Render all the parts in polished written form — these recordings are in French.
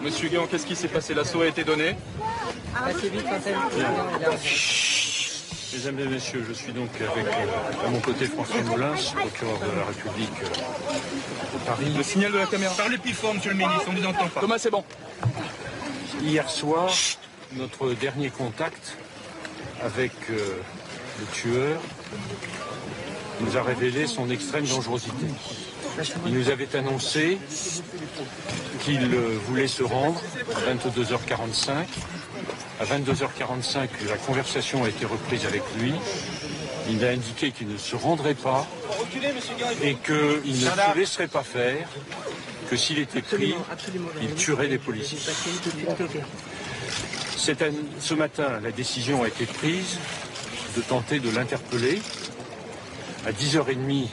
Monsieur Guéant, qu'est-ce qui s'est passé? L'assaut a été donné. Mesdames et messieurs, je suis donc avec à mon côté François Molins, procureur de la République de Paris. Le signal de la caméra. Parlez plus fort, monsieur le ministre, on ne vous entend pas. Thomas, c'est bon. Hier soir, notre dernier contact avec le tueur nous a révélé son extrême dangerosité. Il nous avait annoncé qu'il voulait se rendre à 22h45. À 22h45, la conversation a été reprise avec lui. Il a indiqué qu'il ne se rendrait pas et qu'il ne se laisserait pas faire, que s'il était pris, il tuerait les policiers. Ce matin, la décision a été prise de tenter de l'interpeller. À 10h30,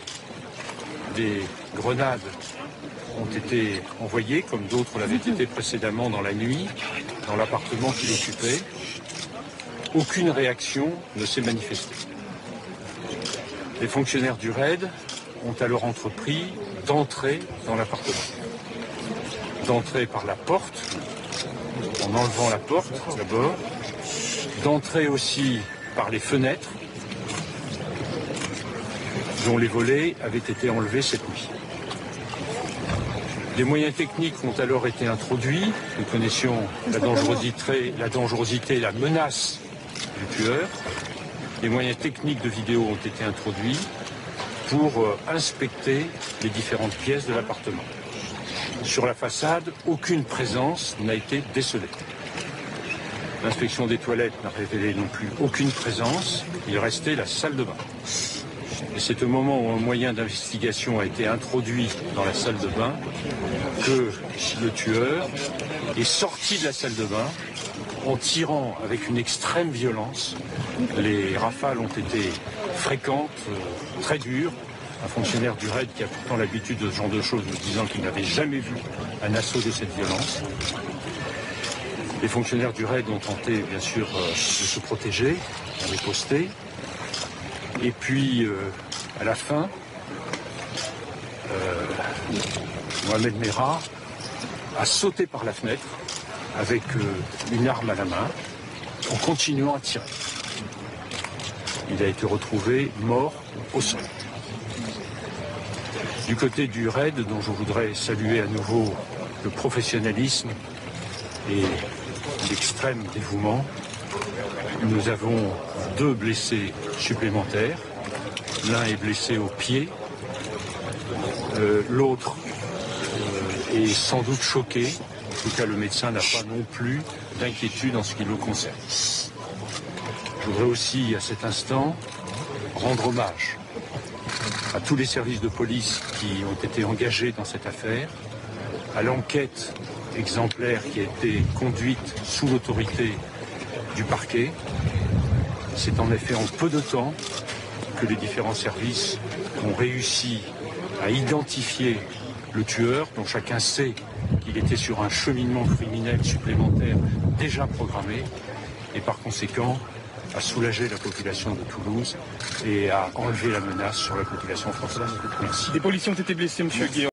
des grenades ont été envoyées, comme d'autres l'avaient été précédemment dans la nuit, dans l'appartement qu'il occupait. Aucune réaction ne s'est manifestée. Les fonctionnaires du RAID ont alors entrepris d'entrer dans l'appartement. D'entrer par la porte, en enlevant la porte d'abord, d'entrer aussi par les fenêtres, dont les volets avaient été enlevés cette nuit. Les moyens techniques ont alors été introduits. Nous connaissions la dangerosité, la menace du tueur. Les moyens techniques de vidéo ont été introduits pour inspecter les différentes pièces de l'appartement. Sur la façade, aucune présence n'a été décelée. L'inspection des toilettes n'a révélé non plus aucune présence. Il restait la salle de bain. Et c'est au moment où un moyen d'investigation a été introduit dans la salle de bain que le tueur est sorti de la salle de bain en tirant avec une extrême violence. Les rafales ont été fréquentes, très dures. Un fonctionnaire du RAID qui a pourtant l'habitude de ce genre de choses nous disant qu'il n'avait jamais vu un assaut de cette violence. Les fonctionnaires du RAID ont tenté bien sûr de se protéger, de riposter. Et puis, à la fin, Mohamed Merah a sauté par la fenêtre avec une arme à la main, en continuant à tirer. Il a été retrouvé mort au sol. Du côté du RAID, dont je voudrais saluer à nouveau le professionnalisme et l'extrême dévouement, nous avons 2 blessés supplémentaires. L'un est blessé au pied, l'autre est sans doute choqué. En tout cas, le médecin n'a pas non plus d'inquiétude en ce qui le concerne. Je voudrais aussi, à cet instant, rendre hommage à tous les services de police qui ont été engagés dans cette affaire, à l'enquête exemplaire qui a été conduite sous l'autorité du parquet. C'est en effet en peu de temps que les différents services ont réussi à identifier le tueur, dont chacun sait qu'il était sur un cheminement criminel supplémentaire déjà programmé, et par conséquent à soulager la population de Toulouse et à enlever la menace sur la population française. Merci. Des policiers ont été blessés, monsieur Guéant.